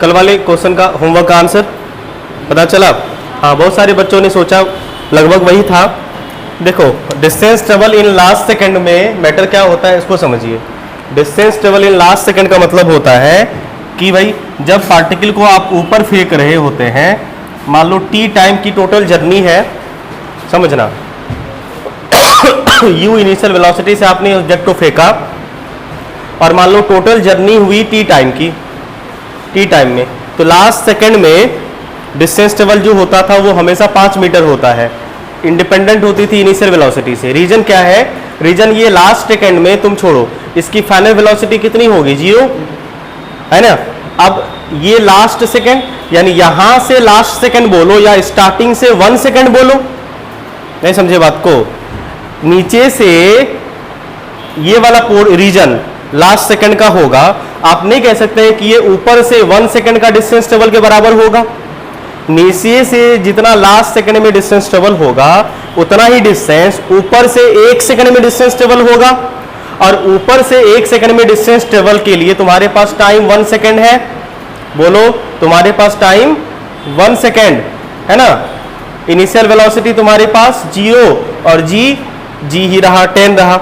कल वाले क्वेश्चन का होमवर्क का आंसर पता चला? हाँ, बहुत सारे बच्चों ने सोचा लगभग वही था। देखो, distance travel in last second में मैटर क्या होता है इसको समझिए। Distance travel in last second का मतलब होता है कि भाई जब पार्टिकल को आप ऊपर फेंक रहे होते हैं, मान लो टी टाइम की टोटल जर्नी है, समझना u इनिशियल वेलोसिटी से आपने ऑब्जेक्ट को फेंका और मान लो टोटल जर्नी हुई टी टाइम की, टी टाइम में, तो लास्ट सेकंड में डिस्टेंस ट्रेवल जो होता था वो हमेशा 5 मीटर होता है, इंडिपेंडेंट होती थी इनिशियल वेलोसिटी से। रीजन क्या है? रीजन ये लास्ट सेकंड में तुम छोड़ो, इसकी फाइनल वेलोसिटी कितनी होगी? 0, है ना। अब ये लास्ट सेकंड, यानी यहां से लास्ट सेकंड बोलो या स्टार्टिंग से 1 सेकंड बोलो, नहीं समझे बात को? नीचे से ये वाला रीजन लास्ट सेकंड का होगा, आप नहीं कह सकते हैं कि ये ऊपर से 1 सेकंड का डिस्टेंस ट्रेवल के बराबर होगा। नीचे से जितना लास्ट सेकंड में डिस्टेंस ट्रेवल होगा उतना ही डिस्टेंस ऊपर से 1 सेकंड में डिस्टेंस ट्रेवल होगा, और ऊपर से 1 सेकंड में डिस्टेंस ट्रेवल के लिए तुम्हारे पास टाइम 1 सेकंड है। बोलो, तुम्हारे पास टाइम 1 सेकंड है ना। इनिशियल वेलोसिटी तुम्हारे पास 0 और जी ही रहा, 10 रहा।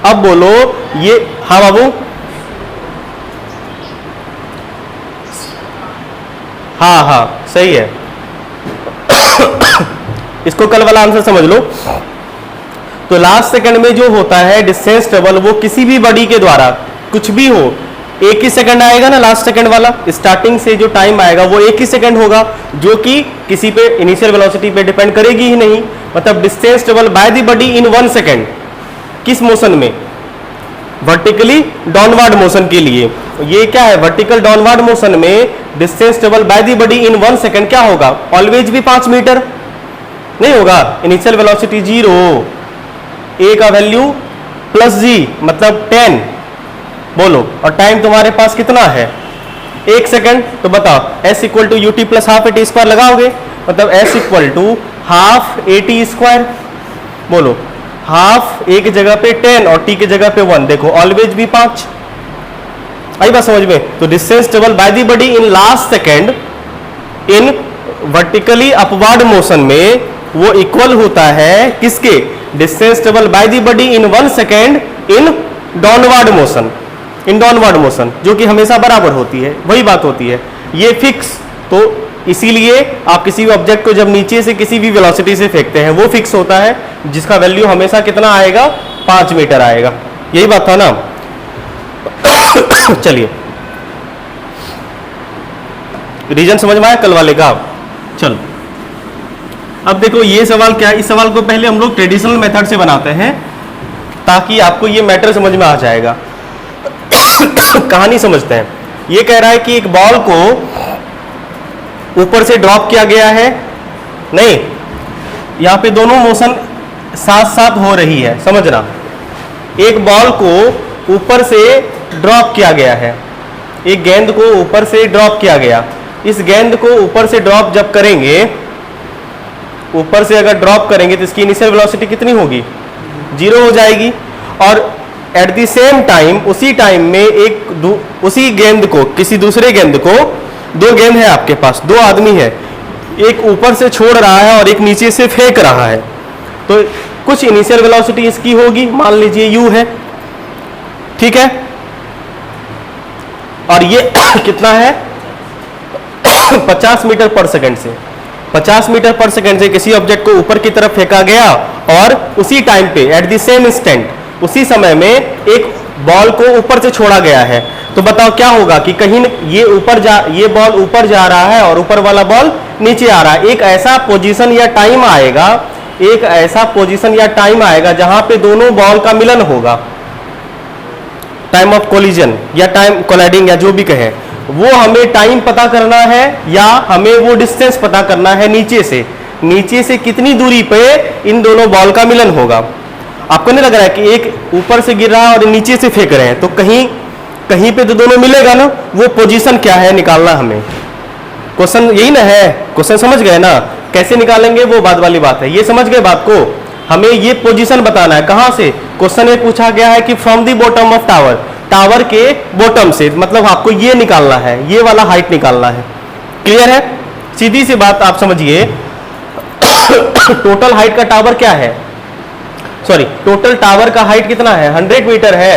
अब बोलो ये, हाँ बाबू, हाँ सही है। इसको कल वाला आंसर समझ लो। तो लास्ट सेकंड में जो होता है डिस्टेंस ट्रेवल, वो किसी भी बॉडी के द्वारा कुछ भी हो, 1 ही सेकंड आएगा ना। लास्ट सेकंड वाला स्टार्टिंग से जो टाइम आएगा वो 1 ही सेकंड होगा, जो कि किसी पे इनिशियल वेलोसिटी पे डिपेंड करेगी ही नहीं। मतलब distance travel by the body in 1 second, किस मोशन में? वर्टिकली डाउनवर्ड मोशन के लिए। ये क्या है? वर्टिकल डाउनवर्ड मोशन में distance travel by the body in 1 second क्या होगा? ऑलवेज भी 5 मीटर नहीं होगा। इनिशियल वेलोसिटी 0, ए का वैल्यू प्लस जी मतलब 10, बोलो, और टाइम तुम्हारे पास कितना है? 1 सेकंड। तो बताओ, s equal to u t plus half a t square लगाओगे, मतलब s equal to half a t square. बोलो, हाफ ए की जगह पे 10 और टी की जगह पे 1, देखो ऑलवेज भी 5। आई बात समझ में? तो distance travel by the body in last second in vertically upward motion में वो इक्वल होता है किसके? Distance travel by the body in 1 second in downward motion, in downward motion, जो कि हमेशा बराबर होती है। वही बात होती है, ये फिक्स। तो इसीलिए आप किसी भी ऑब्जेक्ट को जब नीचे से किसी भी वेलोसिटी से फेंकते हैं वो फिक्स होता है, जिसका वैल्यू हमेशा कितना आएगा? 5 मीटर आएगा। यही बात था ना। चलिए, रीजन समझ में आया कल वाले का? चलो, अब देखो ये सवाल क्या है। इस सवाल को पहले हम लोग ट्रेडिशनल मेथड से बनाते हैं ताकि आपको ये मैटर समझ में आ जाएगा। कहानी समझते हैं। ये कह रहा है कि एक बॉल को ऊपर से ड्रॉप किया गया है, नहीं, यहाँ पे दोनों मोशन साथ साथ हो रही है, समझना। एक बॉल को ऊपर से ड्रॉप किया गया है, एक गेंद को ऊपर से ड्रॉप किया गया। इस गेंद को ऊपर से ड्रॉप जब करेंगे, ऊपर से अगर ड्रॉप करेंगे तो इसकी इनिशियल वेलोसिटी कितनी होगी? 0 हो जाएगी। और एट द सेम टाइम, उसी टाइम में उसी गेंद को, किसी दूसरे गेंद को, 2 गेंद है आपके पास, 2 आदमी है, एक ऊपर से छोड़ रहा है और एक नीचे से फेंक रहा है। तो कुछ इनिशियल वेलोसिटी इसकी होगी, मान लीजिए u है, ठीक है। और ये कितना है? 50 मीटर पर सेकंड से, 50 मीटर पर सेकंड से किसी ऑब्जेक्ट को ऊपर की तरफ फेंका गया और उसी टाइम पे एट द सेम इंस्टेंट, उसी समय में एक बॉल को ऊपर से छोड़ा गया है। तो बताओ क्या होगा कि कहीं ये बॉल ऊपर जा रहा है और ऊपर वाला बॉल नीचे आ रहा है। एक ऐसा पोजीशन या टाइम आएगा, एक ऐसा पोजीशन या टाइम आएगा जहां पे दोनों बॉल का मिलन होगा, टाइम ऑफ कोलिजन या टाइम कोलाइडिंग या जो भी कहे। वो हमें टाइम पता करना है या हमें वो डिस्टेंस पता करना है नीचे से कितनी दूरी पे इन दोनों बॉल का मिलन होगा। आपको नहीं लग रहा है कि एक ऊपर से गिर रहा है और नीचे से फेंक रहे हैं, तो कहीं पे तो दोनों मिलेगा ना। वो पोजीशन क्या है निकालना हमें। क्वेश्चन यही ना है, क्वेश्चन समझ गए ना? कैसे निकालेंगे वो बात वाली बात है, ये समझ गए बात को। हमें ये पोजीशन बताना है कहां से। क्वेश्चन में पूछा गया है कि from the bottom of tower, tower के बॉटम से, मतलब आपको ये निकालना है, ये वाला हाइट निकालना है। क्लियर है? सीधी सी बात आप समझिए, टोटल हाइट का टावर क्या है, सॉरी टोटल टावर का हाइट कितना है, 100 मीटर है,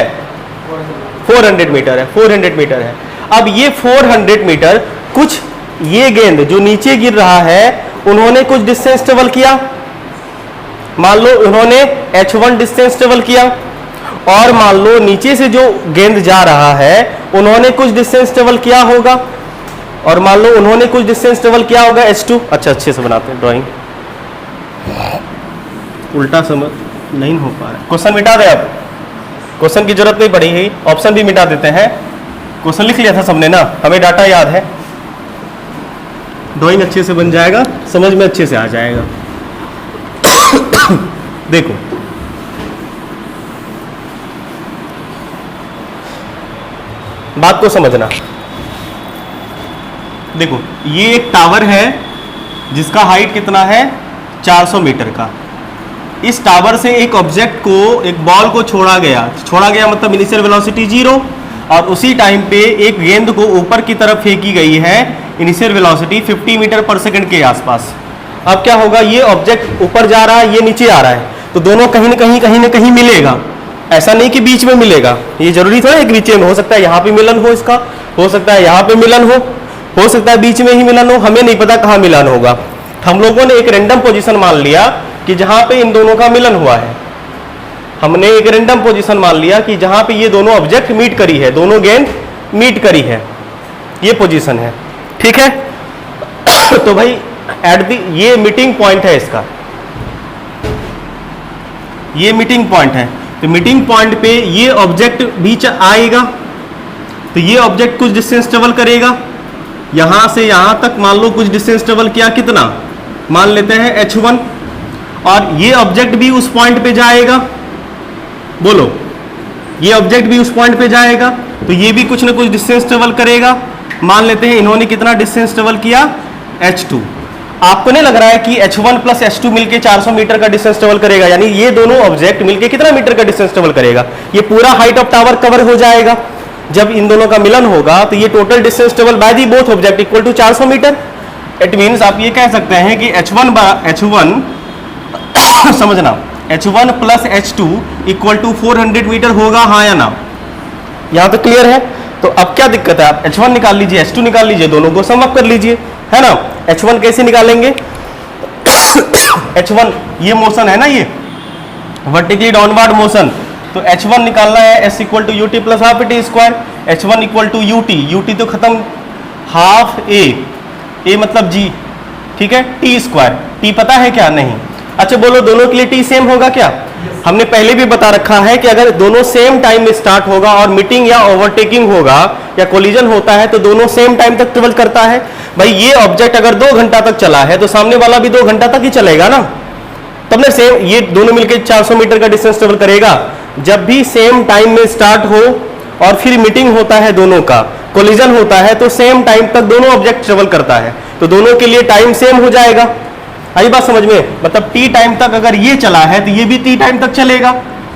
400 मीटर है, 400 मीटर है। अब ये 400 मीटर, कुछ ये गेंद जो नीचे गिर रहा है उन्होंने कुछ डिस्टेंस ट्रेवल किया, मान लो उन्होंने h1 डिस्टेंस ट्रेवल किया, और मान लो नीचे से जो गेंद जा रहा है उन्होंने कुछ डिस्टेंस ट्रेवल किया होगा, और मान लो उन्होंने कुछ डिस्टेंस ट्रेवल किया होगा h2। अच्छा अच्छे से बनाते हैं ड्राइंग, उल्टा समझ नहीं हो पा रहा है। क्वेश्चन मिटा दे, आप क्वेश्चन की जरूरत नहीं पड़ी है, ऑप्शन भी मिटा देते हैं। क्वेश्चन लिख लिया था सबने ना, हमें डाटा याद है, ड्राइंग अच्छे से बन जाएगा, समझ में अच्छे से आ जाएगा। देखो बात को समझना, देखो ये एक टावर है जिसका हाइट कितना है, 400 मीटर का। इस टावर से एक ऑब्जेक्ट को, एक बॉल को छोड़ा गया मतलब इनिशियल वेलोसिटी 0, और उसी टाइम पे एक गेंद को ऊपर की तरफ फेंकी गई है, इनिशियल वेलोसिटी 50 मीटर पर सेकंड के आसपास। अब क्या होगा, ये ऑब्जेक्ट ऊपर जा रहा है, ये नीचे आ रहा है, तो दोनों कहीं ना कहीं मिलेगा। ऐसा नहीं कि बीच में मिलेगा, ये जरूरी थोड़ा एक बीच में, हो सकता है यहाँ पे मिलन हो इसका, हो सकता है यहाँ पे मिलन हो सकता है बीच में ही मिलन हो, हमें नहीं पता कहाँ मिलन होगा। हम लोगों ने एक रैंडम पोजीशन मान लिया कि जहां पे इन दोनों का मिलन हुआ है, हमने एक रैंडम पोजीशन मान लिया कि जहां पे ये दोनों ऑब्जेक्ट मीट करी है, दोनों गेंद मीट करी है, ये पोजीशन है, ठीक है। तो भाई ये मीटिंग पॉइंट है इसका, ये मीटिंग पॉइंट है, तो मीटिंग पॉइंट पे ये ऑब्जेक्ट बीच आएगा, तो ये ऑब्जेक्ट कुछ डिस्टेंस ट्रेवल करेगा, यहां से यहां तक मान लो कुछ डिस्टेंस ट्रेवल किया, कितना मान लेते हैं h1, और ये ऑब्जेक्ट भी उस पॉइंट पे जाएगा, बोलो ये ऑब्जेक्ट भी उस पॉइंट पे जाएगा, तो ये भी कुछ ना कुछ डिस्टेंस ट्रेवल करेगा। मान लेते हैं इन्होंने कितना डिस्टेंस ट्रेवल किया, h2। आपको नहीं लग रहा है कि h1 प्लस h2 मिलके 400 मीटर का डिस्टेंस ट्रेवल करेगा, यानी ये दोनों ऑब्जेक्ट मिलके कितना मीटर का डिस्टेंस ट्रेवल करेगा, ये पूरा हाइट ऑफ टावर कवर हो जाएगा। जब इन दोनों का मिलन होगा तो ये total distance travel by the both object equal to 400 metre. It means आप ये कह सकते हैं कि h1 समझना, h1 plus h2 equal to 400 metre होगा, हाँ या ना, यहां तक क्लियर है। तो अब क्या दिक्कत है, आप h1 निकाल लीजिए, h2 निकाल लीजिए, दोनों को सम अप कर लीजिए, है ना। h1 कैसे निकालेंगे, h1 ये मोशन है ना, ये वर्टिकली डाउनवर्ड मोशन, तो h1 निकालना है, s equal to u t plus half t square, h1 equal to u t तो खत्म, हाफ a मतलब g, ठीक है, टी स्क्वायर, टी पता है क्या, नहीं। अच्छा बोलो दोनों के लिए टी सेम होगा क्या, हमने पहले भी बता रखा है कि अगर दोनों सेम टाइम में स्टार्ट होगा और मीटिंग या ओवरटेकिंग होगा या कोलिजन होता है तो दोनों सेम टाइम तक ट्रेवल करता है। भाई ये ऑब्जेक्ट अगर 2 घंटा तक चला है तो सामने वाला भी 2 घंटा तक ही चलेगा ना, तब ना सेम, ये दोनों मिलकर 400 मीटर का डिस्टेंस ट्रेवल करेगा। जब भी सेम टाइम में स्टार्ट हो और फिर मीटिंग होता है, दोनों का कोलिजन होता है, तो सेम टाइम तक दोनों ऑब्जेक्ट ट्रेवल करता है, तो दोनों के लिए टाइम सेम हो जाएगा। आई बात समझ में, मतलब टी टाइम तक अगर ये चला है तो ये भी टी टाइम तक चलेगा,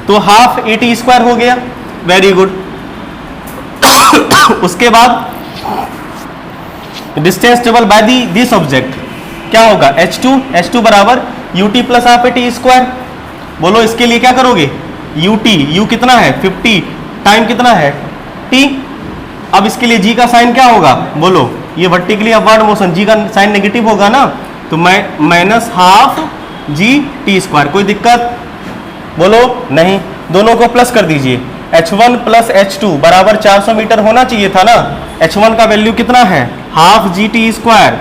तो हाफ ए टी स्क्वायर हो गया, वेरी गुड। उसके बाद distance travel by this object क्या होगा, h2 बराबर you t plus half a t square. बोलो इसके लिए क्या करोगे, यू कितना है 50, टाइम कितना है t। अब इसके लिए g का साइन क्या होगा, बोलो ये वर्टिकली अपवर्ड मोशन, g का साइन नेगेटिव होगा ना, तो minus half g t square. कोई दिक्कत, बोलो नहीं, दोनों को प्लस कर दीजिए, h1 प्लस h2 बराबर 400 मीटर होना चाहिए था ना। h1 का वैल्यू कितना है, half g t square,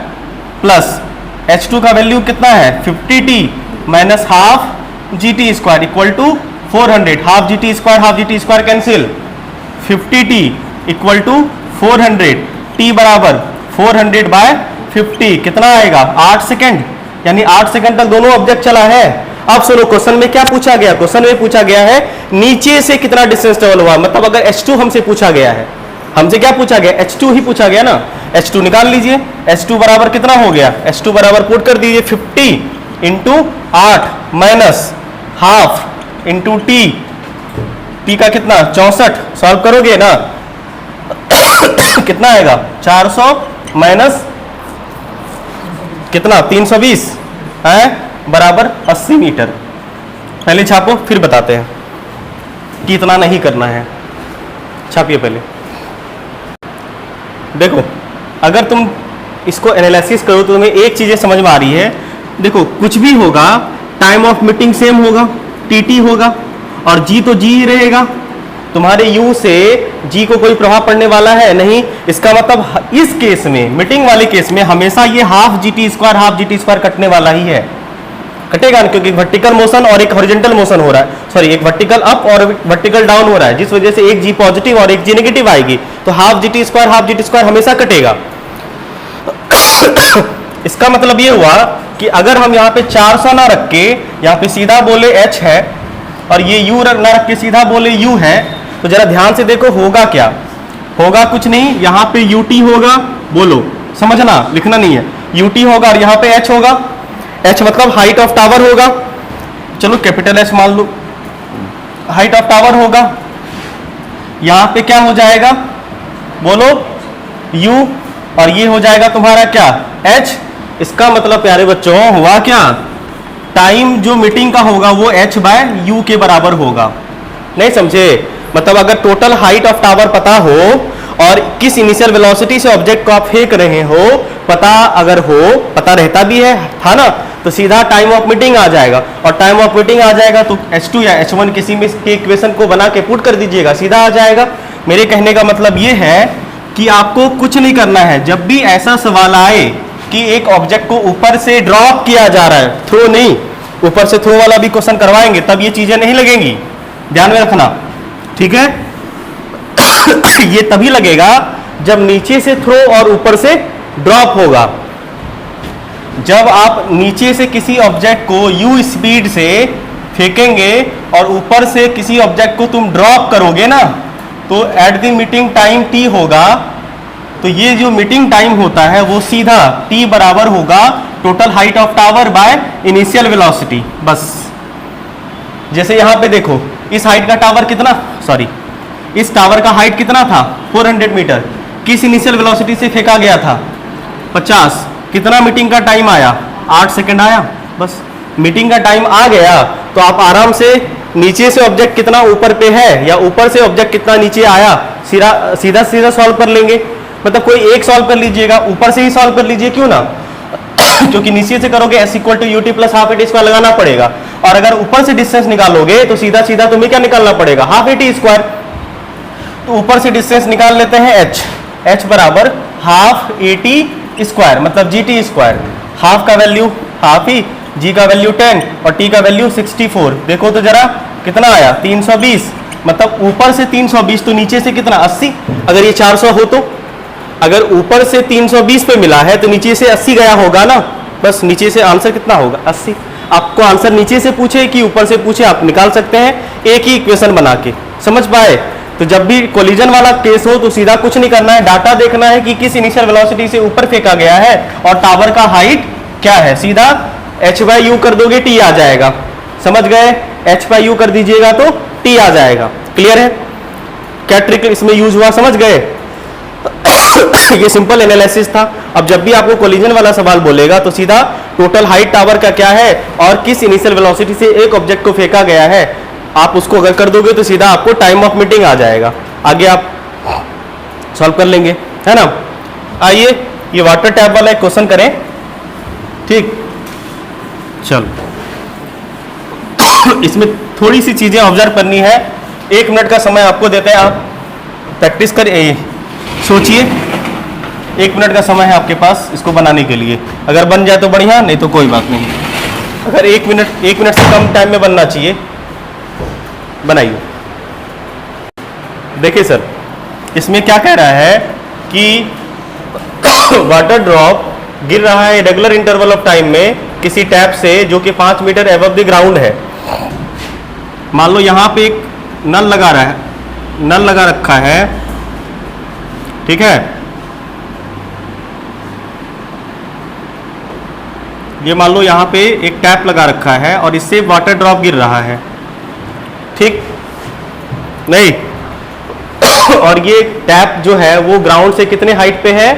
plus h2 का वैल्यू कितना है 50t minus half g t square equal to 400। Half g t square cancel, 50t equal to 400, t बराबर 400 बाय 50 कितना आएगा 8 सेकेंड, यानी 8 सेकेंड तक दोनों ऑब्जेक्ट चला है। अब सुनो क्वेश्चन में क्या पूछा गया, क्वेश्चन में पूछा गया है नीचे से कितना डिस्टेंस ट्रेवल हुआ, मतलब अगर h2 हमसे पूछा गया है, हमसे क्या पूछा गया, h2 ही पूछा गया ना, h2 निकाल लीजिए, h2 बराबर कितना हो गया, h2 बराबर पुट कर दीजिए 50 into 8 minus half into T, T का कितना 64, सॉल्व करोगे ना कितना आएगा 400 माइनस कितना 320 है बराबर 80 मीटर। पहले छापो फिर बताते हैं कि इतना नहीं करना है। छापिए पहले। देखो अगर तुम इसको एनालिसिस करो तो तुम्हें एक चीजें समझ में आ रही है। देखो कुछ भी होगा टाइम ऑफ मीटिंग सेम होगा, टीटी होगा और जी तो जी ही रहेगा। तुम्हारे यू से जी को कोई प्रभाव पड़ने वाला है नहीं। इसका मतलब इस केस में मीटिंग वाले केस में हमेशा ये हाफ जी टी स्क्वायर कटने वाला ही है, कटेगा ना, क्योंकि वर्टिकल मोशन और एक हॉरिजॉन्टल मोशन हो रहा है, सॉरी एक वर्टिकल अप और वर्टिकल डाउन हो रहा है, जिस वजह से एक जी पॉजिटिव और एक जी नेगेटिव आएगी, तो हाफ जी टी स्क्वायर हमेशा कटेगा। इसका मतलब ये हुआ कि अगर हम यहाँ पे 400 ना रख के यहाँ पे सीधा बोले h है और ये u ना रख के सीधा बोले u है, तो जरा ध्यान से देखो होगा क्या। होगा कुछ नहीं, यहाँ पे ut होगा, बोलो समझना लिखना नहीं है, ut होगा और यहाँ पे h होगा। h मतलब हाइट ऑफ टावर होगा, चलो कैपिटल H मान लो, हाइट ऑफ टावर होगा। यहाँ पे क्या हो जाएगा बोलो u और ये हो जाएगा तुम्हारा क्या h। इसका मतलब प्यारे बच्चों हुआ क्या, टाइम जो मीटिंग का होगा वो h बाय यू के बराबर होगा। नहीं समझे, मतलब अगर टोटल हाइट ऑफ टावर पता हो और किस इनिशियल वेलोसिटी से ऑब्जेक्ट को आप फेंक रहे हो पता अगर हो, पता रहता भी है था ना, तो सीधा टाइम ऑफ मीटिंग आ जाएगा और टाइम ऑफ मीटिंग आ जाएगा तो h2 या h1 किसी में के इक्वेशन को बना के पुट कर दीजिएगा, सीधा आ जाएगा। मेरे कहने का मतलब ये है कि आपको कुछ नहीं करना है। जब भी ऐसा सवाल आए कि एक ऑब्जेक्ट को ऊपर से ड्रॉप किया जा रहा है, थ्रो नहीं, ऊपर से थ्रो वाला भी क्वेश्चन करवाएंगे तब ये चीजें नहीं लगेंगी, ध्यान में रखना, ठीक है। ये तभी लगेगा जब नीचे से थ्रो और ऊपर से ड्रॉप होगा। जब आप नीचे से किसी ऑब्जेक्ट को u स्पीड से फेंकेंगे और ऊपर से किसी ऑब्जेक्ट को तुम ड्रॉप करोगे ना, तो at the meeting time t होगा, तो ये जो मीटिंग टाइम होता है वो सीधा t बराबर होगा total height of tower by initial velocity. बस जैसे यहाँ पे देखो इस हाइट का टावर कितना, सॉरी इस टावर का हाइट कितना था 400 मीटर, किस इनिशियल वेलोसिटी से फेंका गया था 50, कितना मीटिंग का टाइम आया 8 सेकंड आया। बस मीटिंग का टाइम आ गया तो आप आराम से नीचे से ऑब्जेक्ट कितना ऊपर पे है या ऊपर से ऑब्जेक्ट कितना नीचे आया सीधा सीधा सॉल्व कर लेंगे। मतलब कोई एक सॉल्व कर लीजिएगा, ऊपर से ही सॉल्व कर लीजिए, क्यों ना क्योंकि नीचे से करोगे s equal to u t plus half a t square लगाना पड़ेगा और अगर ऊपर से डिस्टेंस निकालोगे तो सीधा सीधा तुम्हें क्या निकालना पड़ेगा हाफ एटी स्क्वायर। तो ऊपर से डिस्टेंस निकाल लेते हैं h बराबर हाफ एटी स्क्वायर मतलब जी टी स्क्वायर। हाफ का वैल्यू हाफ ही, जी का वैल्यू 10 और टी का वैल्यू 64। देखो तो जरा कितना आया 320, मतलब ऊपर से 320 तो नीचे से कितना 80। अगर ये 400 हो तो अगर ऊपर से 320 पे मिला है तो नीचे से 80 गया होगा ना, बस नीचे से आंसर कितना होगा 80। आपको आंसर नीचे से पूछे कि ऊपर से पूछे आप निकाल सकते हैं एक ही इक्वेशन बना के, समझ पाए। तो जब भी कोलिजन वाला केस हो तो सीधा कुछ नहीं करना है, डाटा देखना है कि किस इनिशियल वेलोसिटी से ऊपर फेंका गया है और टावर का हाइट क्या है, सीधा h बाई यू कर दोगे t आ जाएगा। समझ गए, h बाई यू कर दीजिएगा तो t आ जाएगा। क्लियर है, क्या ट्रिक इसमें यूज हुआ, समझ गए। ये सिंपल एनालिसिस था। अब जब भी आपको कोलिजन वाला सवाल बोलेगा तो सीधा टोटल हाइट टावर का क्या है और किस इनिशियल वेलोसिटी से एक ऑब्जेक्ट को फेंका गया है, आप उसको अगर कर दोगे तो सीधा आपको टाइम ऑफ मीटिंग आ जाएगा। आगे आप सॉल्व कर लेंगे, है ना। आइए ये वाटर टैप वाला एक क्वेश्चन करें, ठीक। चलो इसमें थोड़ी सी चीजें ऑब्जर्व करनी है। 1 मिनट का समय आपको देते हैं, आप प्रैक्टिस करिए, सोचिए। 1 मिनट का समय है आपके पास इसको बनाने के लिए। अगर बन जाए तो बढ़िया, नहीं तो कोई बात नहीं। अगर 1 मिनट से कम टाइम में बनना चाहिए, बनाइए। देखिए सर, इसमें क्या कह रहा है कि वाटर ड्रॉप गिर रहा है रेगुलर इंटरवल ऑफ टाइम में किसी टैप से जो कि 5 मीटर एबव द ग्राउंड है। मान लो यहाँ पे एक नल लगा रहा है, नल लगा रखा है, ठीक है। ये मान लो यहाँ पे एक टैप लगा रखा है और इससे वाटर ड्रॉप गिर रहा है, ठीक नहीं? और ये टैप जो है वो ग्राउंड से कितने हाइट पे है?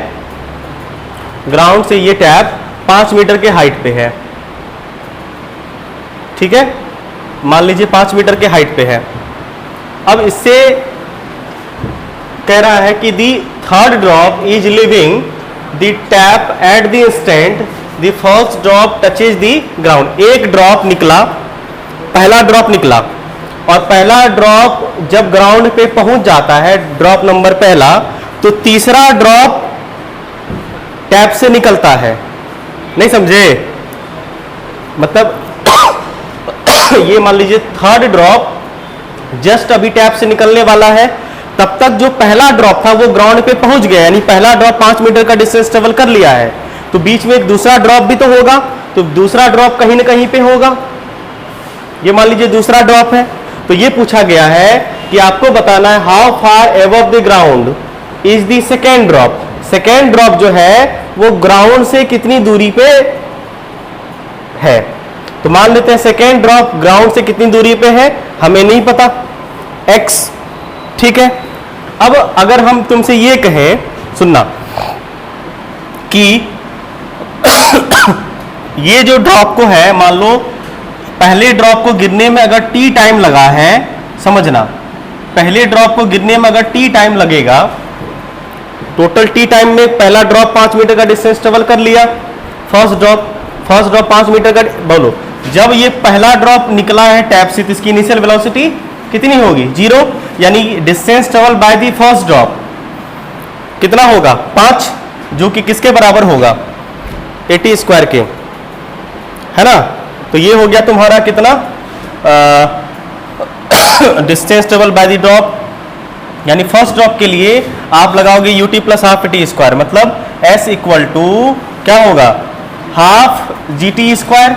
ग्राउंड से ये टैप 5 मीटर के हाइट पे है, ठीक है? मान लीजिए 5 मीटर के हाइट पे है। अब इससे कह रहा है कि दी third drop is living the tap at the instant the first drop touches the ground. एक ड्रॉप निकला, पहला ड्रॉप निकला, और पहला ड्रॉप जब ग्राउंड पे पहुंच जाता है, ड्रॉप नंबर पहला, तो तीसरा ड्रॉप टैप से निकलता है। नहीं समझे? मतलब ये मान लीजिए थर्ड ड्रॉप जस्ट अभी टैप से निकलने वाला है, तब तक जो पहला ड्रॉप था वो ग्राउंड पे पहुंच गया, यानी पहला ड्रॉप 5 मीटर का डिस्टेंस ट्रेवल कर लिया है, तो बीच में एक दूसरा ड्रॉप भी तो होगा, तो दूसरा ड्रॉप कहीं ना कहीं पे होगा। ये मान लीजिए दूसरा ड्रॉप है, तो ये पूछा गया है कि आपको बताना है how far above the ground is the second drop. Second drop जो है वो ग्राउंड से कितनी दूरी पे है? तो मान लेते हैं सेकेंड ड्रॉप ग्राउंड से कितनी दूरी पे है, हमें नहीं पता, x, ठीक है? अब अगर हम तुमसे ये कहें, सुनना, कि ये जो ड्रॉप को है, मान लो पहले ड्रॉप को गिरने में अगर t टाइम लगा है, समझना, पहले ड्रॉप को गिरने में अगर t टाइम लगेगा, टोटल t टाइम में पहला ड्रॉप 5 मीटर का डिस्टेंस ट्रेवल कर लिया, फर्स्ट ड्रॉप 5 मीटर का, बोलो जब ये पहला ड्रॉप निकला है टैप से, तो इसकी इनिशियल वेलोसिटी कितनी होगी? 0, यानी distance travel by the first drop कितना होगा? 5, जो कि किसके बराबर होगा? 80 स्क्वायर के, है ना? तो ये हो गया तुम्हारा कितना distance travel by the drop, यानी फर्स्ट ड्रॉप के लिए आप लगाओगे ut plus half t square, मतलब s इक्वल टू क्या होगा? Half g t square.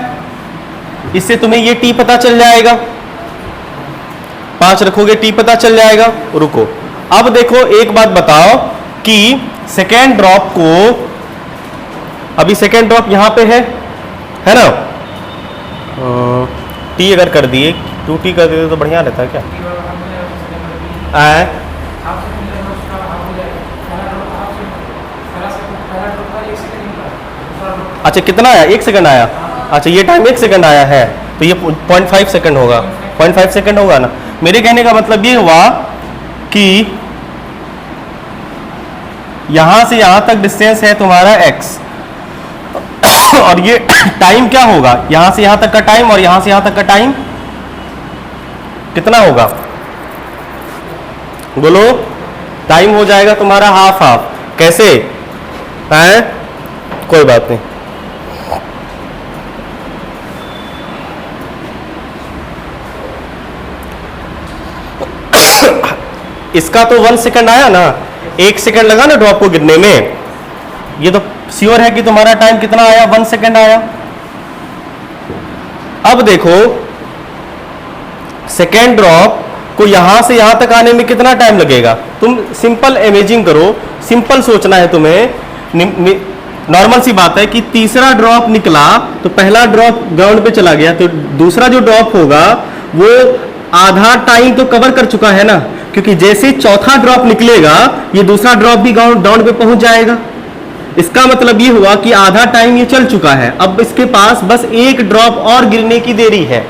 इससे तुम्हें ये t पता चल जाएगा, 5 रखोगे t पता चल जाएगा। रुको, अब देखो एक बात बताओ कि सेकेंड ड्रॉप को, अभी सेकेंड ड्रॉप यहां पे है ना? t अगर कर दिए, 2t कर दिए तो बढ़िया रहता है क्या? अच्छा, कितना आया? 1 सेकंड आया। अच्छा, ये टाइम 1 सेकंड आया है, तो ये 0.5 सेकंड होगा, 0.5 सेकंड होगा ना? मेरे कहने का मतलब ये हुआ कि यहां से यहां तक डिस्टेंस है तुम्हारा x, और ये टाइम क्या होगा? यहां से यहां तक का टाइम और यहां से यहां तक का टाइम कितना होगा? बोलो, टाइम हो जाएगा तुम्हारा हाफ हाफ। कैसे है? कोई बात नहीं, इसका तो 1 सेकंड आया ना, 1 सेकंड लगा ना ड्रॉप को गिरने में, ये तो श्योर है कि तुम्हारा टाइम कितना आया? 1 सेकंड आया। अब देखो सेकेंड ड्रॉप को यहां से यहां तक आने में कितना टाइम लगेगा? तुम सिंपल इमेजिंग करो, सिंपल सोचना है तुम्हें। नॉर्मल सी बात है कि तीसरा ड्रॉप निकला तो पहला ड्रॉप ग्राउंड पे चला गया, तो दूसरा जो ड्रॉप होगा वो आधा टाइम तो कवर कर चुका है ना, क्योंकि जैसे चौथा ड्रॉप निकलेगा ये दूसरा ड्रॉप भी ग्राउंड पे पहुंच जाएगा। इसका मतलब ये हुआ कि आधा टाइम ये चल चुका है, अब इसके पास बस एक ड्रॉप और गिरने की देरी है।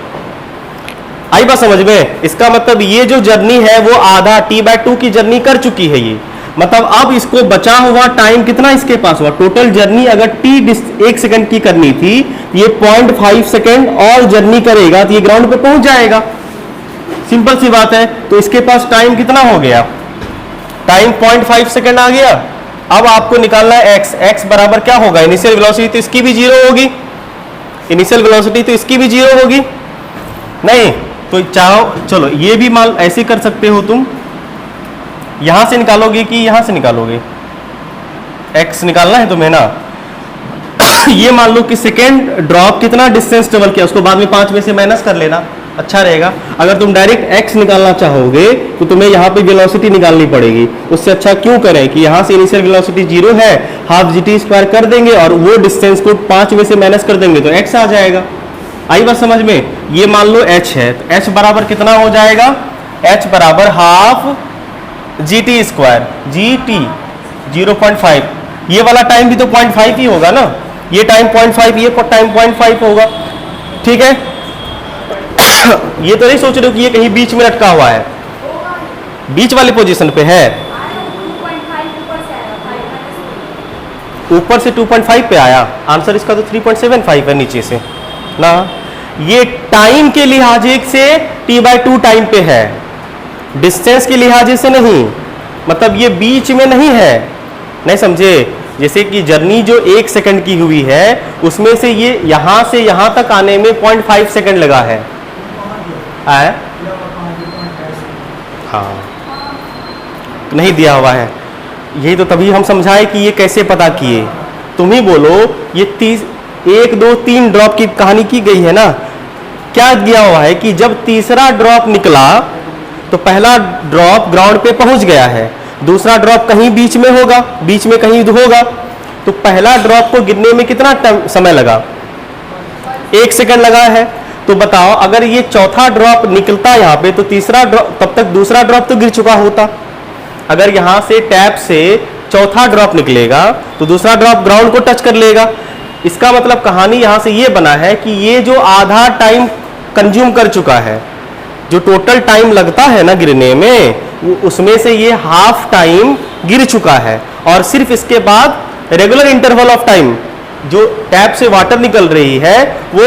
आई बात समझ में? इसका मतलब ये जो जर्नी है वो आधा t/2 की जर्नी कर चुकी है ये, मतलब अब इसको बचा हुआ टाइम कितना इसके पास हुआ? टोटल जर्नी अगर t 1 सेकंड की करनी थी, ये 0.5 सेकंड और जर्नी करेगा तो ये ग्राउंड पे पहुंच जाएगा। सिंपल सी बात है। तो इसके पास टाइम कितना हो गया? टाइम 0.5 सेकंड आ गया। अब आपको निकालना है x। x बराबर क्या होगा? इनिशियल वेलोसिटी तो इसकी भी 0 होगी, इनिशियल वेलोसिटी तो इसकी भी 0 होगी नहीं? तो चाहो चलो ये भी मान ऐसे कर सकते हो, तुम यहां से निकालोगे कि यहां से निकालोगे? x निकालना है तुम्हें ना। ये मान लो कि सेकेंड ड्रॉप कितना डिस्टेंस ट्रेवल किया, उसको बाद में 5 में से माइनस कर लेना, अच्छा रहेगा। अगर तुम डायरेक्ट x निकालना चाहोगे तो तुम्हें यहाँ पे वेलोसिटी निकालनी पड़ेगी। उससे अच्छा क्यों करें कि यहाँ से इनिशियल वेलोसिटी 0 है, हाफ GT² कर देंगे और वो डिस्टेंस को 5 में से माइनस कर देंगे तो x आ जाएगा। आई बात समझ में? ये मान लो h है तो h बराबर कितना हो जाएगा? h बराबर हाफ GT², GT 0.5। ये वाला टाइम भी तो 0.5 ही होगा ना, ये टाइम 0.5, ये टाइम 0.5 होगा। ठीक है, ये तो नहीं सोच रहे हो कि ये कहीं बीच में लटका हुआ है, बीच वाले पोजीशन पे है, ऊपर से 2.5 पे आया। आंसर इसका तो 3.75 है नीचे से ना। ये टाइम के लिहाज से t/2 टाइम पे है, डिस्टेंस के लिहाज से नहीं, मतलब ये बीच में नहीं है। नहीं समझे? जैसे कि जर्नी जो 1 सेकंड की हुई है उसमें से ये यहां से यहां तक आने में 0.5 सेकंड लगा है। हाँ, नहीं दिया हुआ है, यही तो तभी हम समझाए कि ये कैसे पता किए। तुम ही बोलो, ये 1 2 3 ड्रॉप की कहानी की गई है ना। क्या दिया हुआ है कि जब तीसरा ड्रॉप निकला तो पहला ड्रॉप ग्राउंड पे पहुंच गया है, दूसरा ड्रॉप कहीं बीच में होगा, बीच में कहीं होगा, तो पहला ड्रॉप को गिरने में कितना समय लगा? 1 सेकंड लगा है। तो बताओ अगर ये चौथा ड्रॉप निकलता यहाँ पे तो तीसरा ड्रॉप, तब तक दूसरा ड्रॉप तो गिर चुका होता। अगर यहाँ से टैप से चौथा ड्रॉप निकलेगा तो दूसरा ड्रॉप ग्राउंड को टच कर लेगा। इसका मतलब कहानी यहाँ से ये बना है कि ये जो आधा टाइम कंज्यूम कर चुका है, जो टोटल टाइम लगता है ना गिरने में, उसमें से ये हाफ टाइम गिर चुका है और सिर्फ इसके बाद रेगुलर इंटरवल ऑफ टाइम जो टैप से वाटर निकल रही है वो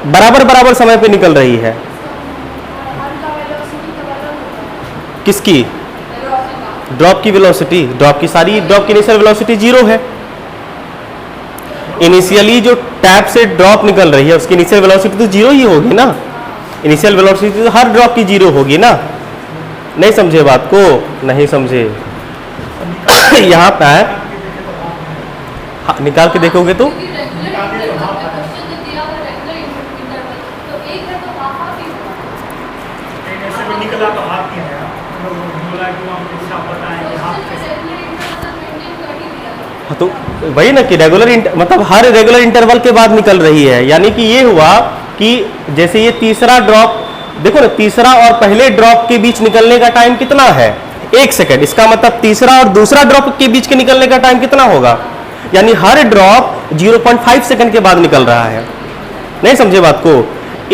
बराबर बराबर समय पे निकल रही है। किसकी? ड्रॉप की वेलोसिटी, ड्रॉप की सारी ड्रॉप की इनिशियल वेलोसिटी 0 है। इनिशियली जो टैप से ड्रॉप निकल रही है उसकी इनिशियल वेलोसिटी तो 0 ही होगी ना। इनिशियल वेलोसिटी तो हर ड्रॉप की 0 होगी ना। नहीं समझे बात को? नहीं समझे? यहाँ पे हाँ, निकाल के देखोगे तो हाँ, तो वही ना कि रेगुलर मतलब हर रेगुलर इंटरवल के बाद निकल रही है। यानी कि ये हुआ कि जैसे ये तीसरा ड्रॉप देखो ना, तीसरा और पहले ड्रॉप के बीच निकलने का टाइम कितना है? 1 सेकंड। इसका मतलब तीसरा और दूसरा ड्रॉप के बीच के निकलने का टाइम कितना होगा? यानी हर ड्रॉप 0.5 सेकंड के बाद निकल रहा है। नहीं समझे बात को?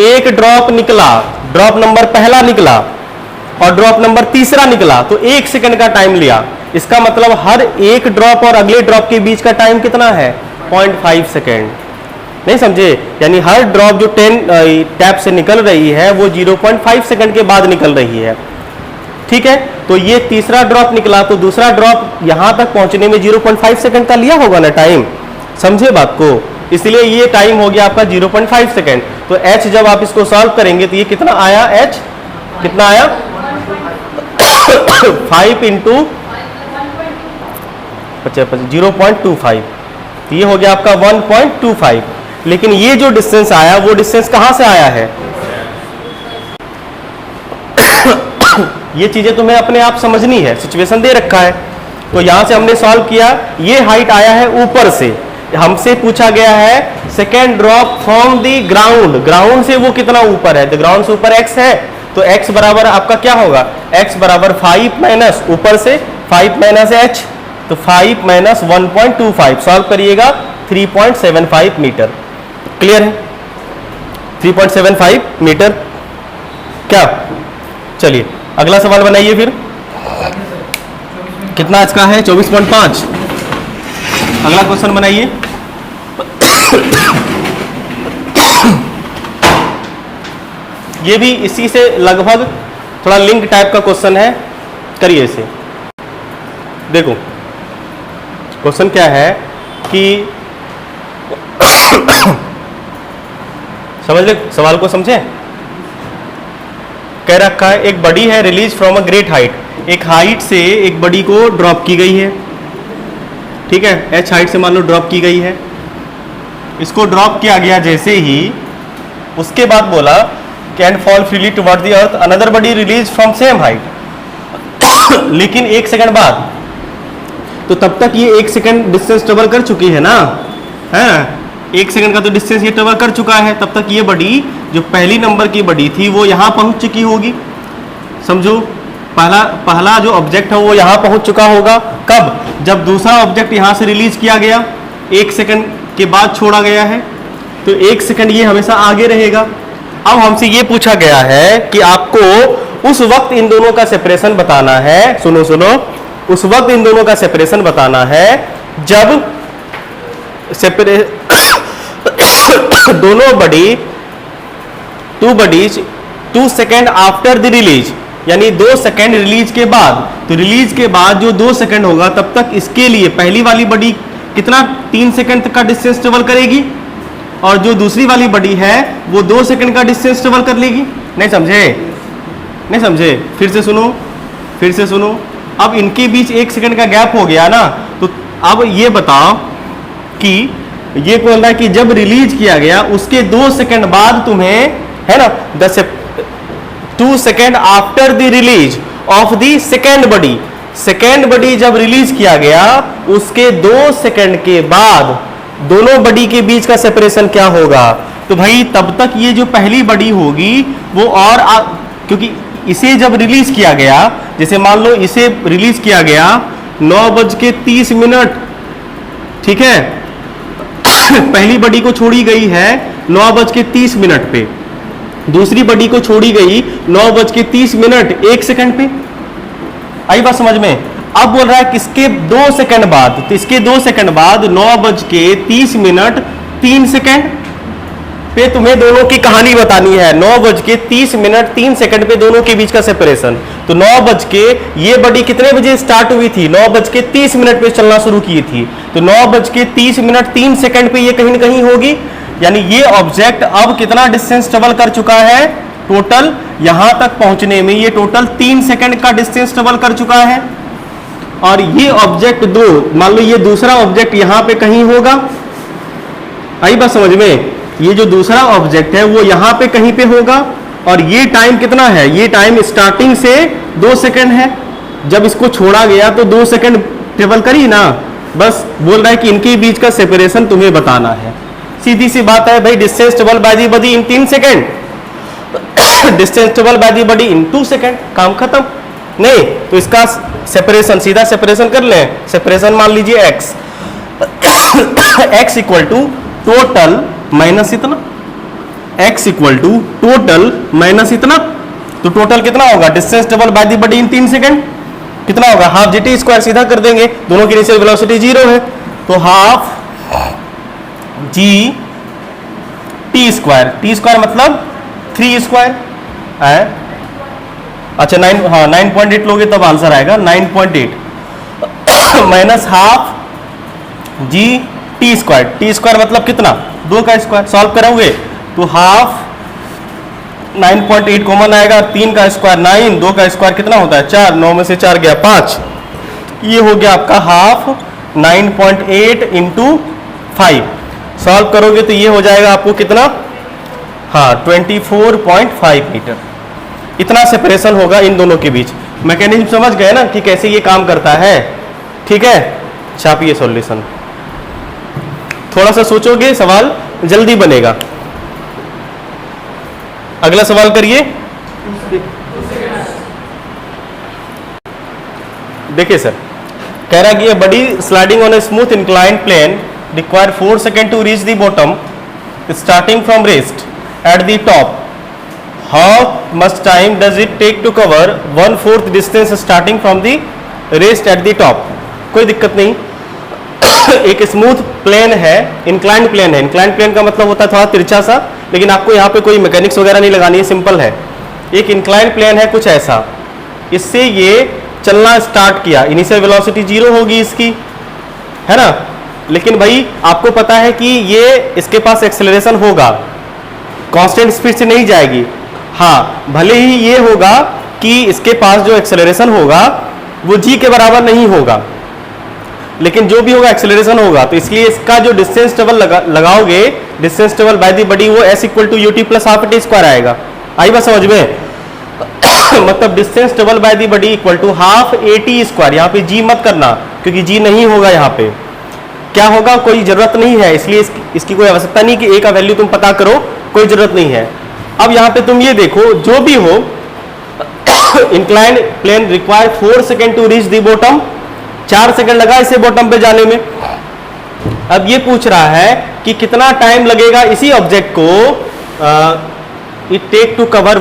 एक ड्रॉप निकला, ड्रॉप नंबर पहला निकला और ड्रॉप नंबर तीसरा निकला तो 1 सेकंड का टाइम लिया। इसका मतलब हर एक ड्रॉप और अगले ड्रॉप के बीच का टाइम कितना है? 0.5 सेकंड। नहीं समझे? यानी हर ड्रॉप जो 10 टैप से निकल रही है वो 0.5 सेकंड के बाद निकल रही है। ठीक है, तो ये तीसरा ड्रॉप निकला तो दूसरा ड्रॉप यहां तक पहुंचने में 0.5 सेकंड का लिया होगा ना टाइम। समझे बात को? इसलिए ये टाइम हो गया आपका 0.5 सेकंड। तो h जब आप इसको सॉल्व करेंगे तो ये कितना आया? h कितना आया? 5 इंटू 0.25, तो ये हो गया आपका 1.25। लेकिन ये जो डिस्टेंस आया वो डिस्टेंस कहां से आया है? ये चीजें तुम्हें अपने आप समझनी है, सिचुएशन दे रखा है। तो यहां से हमने सॉल्व किया, ये हाइट आया है ऊपर से। हमसे पूछा गया है second drop from the ground, ground से वो कितना ऊपर है? तो ग्राउंड से ऊपर x है, तो x बराबर आपका क्या होगा? x बराबर 5 माइनस ऊपर से 5 माइनस h, तो 5 माइनस 1.25 सॉल्व करिएगा 3.75 मीटर। क्लियर है? 3.75 मीटर। क्या? चलिए अगला सवाल बनाइए फिर। कितना इसका है? 24.5। अगला क्वेश्चन बनाइए। ये भी इसी से लगभग थोड़ा लिंक टाइप का क्वेश्चन है, करिए इसे। देखो क्वेश्चन क्या है कि समझ ले सवाल को, समझे? कह रखा है एक बॉडी है release from a great height. एक हाइट से एक बॉडी को ड्रॉप की गई है। ठीक है, h हाइट से मान लो ड्रॉप की गई है। इसको ड्रॉप किया गया जैसे ही, उसके बाद बोला can fall freely toward the earth, another body release from same height. लेकिन 1 सेकंड बाद, तो तब तक ये 1 सेकंड डिस्टेंस ट्रेवल कर चुकी है ना, है 1 सेकंड का तो डिस्टेंस ये ट्रेवल कर चुका है। तब तक ये बॉडी जो पहली नंबर की बॉडी थी वो यहाँ पहुंच चुकी होगी। समझो, पहला जो ऑब्जेक्ट है वो यहाँ पहुंच चुका होगा। कब? जब दूसरा ऑब्जेक्ट यहाँ से रिलीज किया गया, 1 सेकंड के बाद छोड़ा गया है, तो 1 सेकंड ये हमेशा आगे रहेगा। अब हमसे ये पूछा गया है कि आपको उस वक्त इन दोनों का सेपरेशन बताना है। सुनो सुनो, उस वक्त इन दोनों का सेपरेशन बताना है जब दोनों body, 2 bodies 2 second after the release, यानी 2 सेकेंड रिलीज के बाद। तो रिलीज के बाद जो 2 सेकेंड होगा तब तक इसके लिए पहली वाली बॉडी कितना 3 सेकेंड तक का डिस्टेंस ट्रेवल करेगी, और जो दूसरी वाली बॉडी है वो 2 सेकेंड का डिस्टेंस ट्रेवल कर लेगी। नहीं समझे? नहीं समझे? फिर से सुनो, फिर से सुनो। अब इनके बीच 1 सेकेंड का गैप हो गया ना, तो अब ये बताओ कि ये बोल रहा है कि जब रिलीज किया गया उसके 2 सेकेंड बाद तुम्हें, है ना, 2 second after the release of the second body, second body जब रिलीज किया गया उसके 2 सेकेंड के बाद दोनों बॉडी के बीच का सेपरेशन क्या होगा? तो भाई तब तक ये जो पहली बॉडी होगी वो और क्योंकि इसे जब रिलीज किया गया, जैसे मान लो इसे रिलीज किया गया 9:30, ठीक है, पहली बॉडी को छोड़ी गई है 9:30 पे, दूसरी बॉडी को छोड़ी गई 9:30 1 सेकंड पे। आई बात समझ में? अब बोल रहा है किसके 2 सेकंड बाद, तो इसके 2 सेकंड बाद 9:30 3 सेकंड पे तुम्हें दोनों की कहानी बतानी है। 9:30 3 पे दोनों के बीच का सेपरेशन। तो 9 ये बॉडी कितने बजे स्टार्ट हुई थी? 9:30 पे चलना शुरू की थी, तो 9:30 3 सेकंड पे ये कहीं ना कहीं होगी। यानी ये ऑब्जेक्ट अब कितना डिस्टेंस ट्रेवल कर चुका है? टोटल यहां तक पहुंचने में ये टोटल 3 सेकंड का डिस्टेंस ट्रेवल कर चुका है। और ये ऑब्जेक्ट 2, मान लो ये दूसरा ऑब्जेक्ट यहां पे कहीं होगा। आई बात समझ में? ये जो दूसरा ऑब्जेक्ट है वो यहां पे कहीं पे होगा, और ये टाइम कितना है? ये टाइम स्टार्टिंग से 2 सेकंड है, जब इसको छोड़ा गया तो 2 सेकंड ट्रेवल करी ना। बस बोल रहा है कि इनके बीच का सेपरेशन तुम्हें बताना है। सीधी सी बात है भाई, distance travel by the body in 3 second, distance travel by the body in 2 second, काम खत्म। नहीं तो इसका सेपरेशन, सीधा सेपरेशन कर लें। सेपरेशन मान लीजिए x, x equal to total minus इतना, x equal to total minus इतना। तो टोटल कितना होगा? Distance travel by the body in 3 second कितना होगा? हाफ gt स्क्वायर, सीधा कर देंगे, दोनों की इनिशियल वेलोसिटी 0 है, तो half g t square, t square मतलब 3 स्क्वायर है। अच्छा 9.8 लोगे तब आंसर आएगा 9.8 minus half g t square, T square मतलब कितना? 2 का स्क्वायर। सॉल्व करोगे तो हाफ 9.8 कॉमन आएगा, 3 का स्क्वायर 9, 2 का स्क्वायर कितना होता है? 4, 9 में से 4 गया 5। ये हो गया आपका हाफ 9.8 इंटू 5। सॉल्व करोगे तो ये हो जाएगा आपको कितना? हाँ 24.5 मीटर। इतना सेपरेशन होगा इन दोनों के बीच। मैकेनिज्म समझ गए ना कि कैसे ये काम करता है? ठीक है, छापिए सॉल्यूशन। थोड़ा सा सोचोगे सवाल जल्दी बनेगा। अगला सवाल करिए। देखिए सर, कह रहा कि ये body sliding on a smooth inclined plane require 4 second to reach the bottom starting from rest at the top. How much time does it take to cover 1/4 distance starting from the rest at the top? कोई दिक्कत नहीं। एक smooth plane है, inclined plane है। Inclined plane का मतलब होता है थोड़ा तिरछा सा, लेकिन आपको यहाँ पे कोई मैकेनिक्स वगैरह नहीं लगानी है, सिंपल है। एक इंक्लाइंड प्लेन है कुछ ऐसा, इससे ये चलना स्टार्ट किया, इनिशियल वेलोसिटी 0 होगी इसकी, है ना। लेकिन भाई आपको पता है कि ये इसके पास एक्सेलरेशन होगा, कांस्टेंट स्पीड से नहीं जाएगी। हाँ, भले ही ये होगा कि इसके पास जो एक्सेलरेशन होगा वो g के बराबर नहीं होगा, लेकिन जो भी होगा एक्सेलरेशन होगा। तो इसलिए इसका जो डिस्टेंस ट्रेवल लगाओगे, distance travel by the body, वो s equal to ut plus half t square आएगा। आई बात समझ में? मतलब distance travel by the body equal to half AT square. यहाँ पे जी मत करना क्योंकि जी नहीं होगा। यहाँ पे क्या होगा, कोई जरूरत नहीं है, इसलिए इसकी कोई आवश्यकता नहीं कि ए का वैल्यू तुम पता करो, कोई जरूरत नहीं है। अब यहाँ पे तुम ये देखो, जो भी हो, inclined plane require 4 second to reach the bottom, 4 second लगा इसे बॉटम पे जाने में। अब ये पूछ रहा है कि कितना टाइम लगेगा इसी ऑब्जेक्ट को it take to cover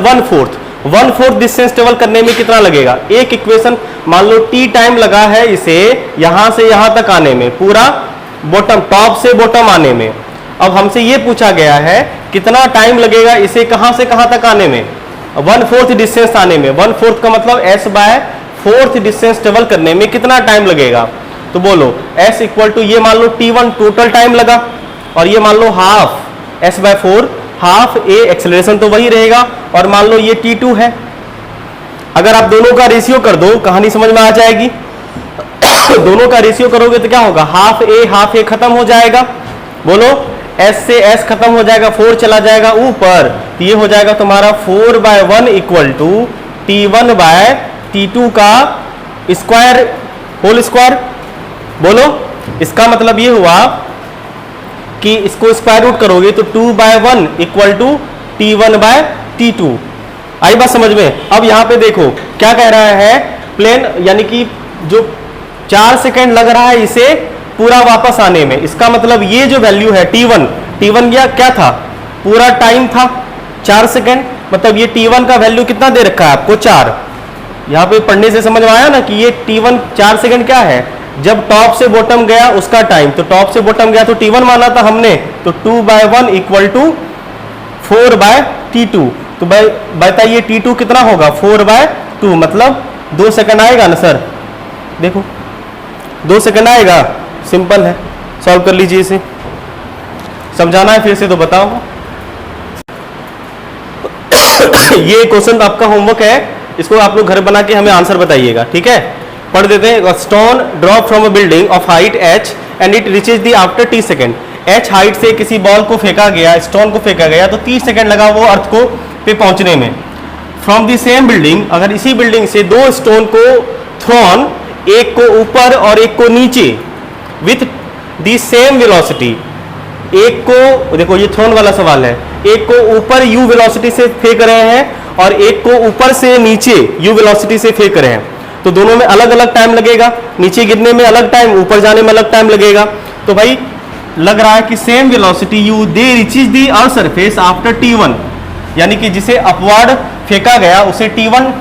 1/4 distance travel करने में कितना लगेगा। एक इक्वेशन मान लो t टाइम लगा है इसे यहां से यहां तक आने में, पूरा बॉटम टॉप से बॉटम आने में। अब हमसे ये पूछा गया है कितना टाइम लगेगा इसे कहां से कहां तक आने में, 1/4 डिस्टेंस आने में। 1/4 का मतलब s/4 डिस्टेंस ट्रेवल करने में कितना टाइम लगेगा। तो बोलो s इक्वल टू, ये मान लो t1 टोटल टाइम लगा और ये मान लो half s/4, half a acceleration तो वही रहेगा, और मान लो ये t2 है। अगर आप दोनों का रेशियो कर दो कहानी समझ में आ जाएगी। दोनों का रेशियो करोगे तो क्या होगा, हाफ a खत्म हो जाएगा। बोलो s से s खत्म हो जाएगा, 4 चला जाएगा ऊपर, तो ये हो जाएगा तुम्हारा 4/1 इक्वल टू t1/t2 का स्क्वायर होल स्क्वायर। बोलो इसका मतलब ये हुआ कि इसको स्क्वायर रूट करोगे तो 2/1 इक्वल टू t1/t2। आई बात समझ में? अब यहां पे देखो क्या कह रहा है, प्लेन यानी कि जो 4 सेकेंड लग रहा है इसे पूरा वापस आने में, इसका मतलब ये जो वैल्यू है t1 क्या था, पूरा टाइम था 4 सेकेंड। मतलब ये t1 का वैल्यू कितना दे रखा है आपको, 4। यहां पे पढ़ने से समझ में आया ना कि ये t1 4 सेकेंड क्या है, जब टॉप से बॉटम गया उसका टाइम। तो टॉप से बॉटम गया तो t1 माना था हमने, तो 2/1 इक्वल टू 4/t2। तो बताइए t2 कितना होगा, 4/2, मतलब 2 सेकंड आएगा ना सर। देखो 2 सेकंड आएगा, सिंपल है, सॉल्व कर लीजिए इसे। समझाना है फिर से तो बताओ। ये क्वेश्चन आपका होमवर्क है, इसको आप लोग घर बना के हमें आंसर बताइएगा, ठीक है। पढ़ देते हैं। Stone drop from a building of height h and it reaches the after t second. h height से किसी बॉल को फेंका गया, स्टोन को फेंका गया, तो 30 सेकेंड लगा वो अर्थ को पे पहुंचने में। फ्रॉम द सेम बिल्डिंग, अगर इसी बिल्डिंग से 2 स्टोन को थ्रोन, एक को ऊपर और एक को नीचे, विथ द सेम वेलोसिटी, एक को देखो ये थ्रोन वाला सवाल है, एक को ऊपर u वेलोसिटी से फेंक रहे हैं और एक को ऊपर से नीचे u वेलोसिटी से फेंक रहे हैं, तो दोनों में अलग अलग टाइम लगेगा। नीचे गिरने में अलग टाइम, ऊपर जाने में अलग टाइम लगेगा। तो भाई लग रहा है कि सेम वेलोसिटी u दे रीचेज दी अर्थ सरफेस आफ्टर t1, यानी कि जिसे अपवर्ड फेंका गया उसे t1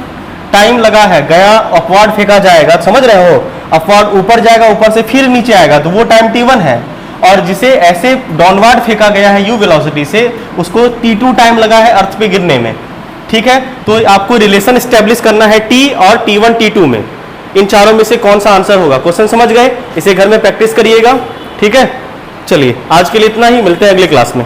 टाइम लगा है, गया अपवर्ड फेंका जाएगा, समझ रहे हो, अपवर्ड ऊपर जाएगा, ऊपर से फिर नीचे आएगा, तो वो टाइम t1 है। और जिसे ऐसे डाउनवर्ड फेंका गया है u वेलोसिटी से, उसको t2 टाइम लगा है अर्थ पे गिरने में, ठीक है। तो आपको रिलेशन एस्टेब्लिश करना है t और t1 t2 में, इन चारों में से कौन सा आंसर होगा। क्वेश्चन समझ गए, इसे घर में प्रैक्टिस करिएगा, ठीक है। चलिए आज के लिए इतना ही, मिलते हैं अगली क्लास में।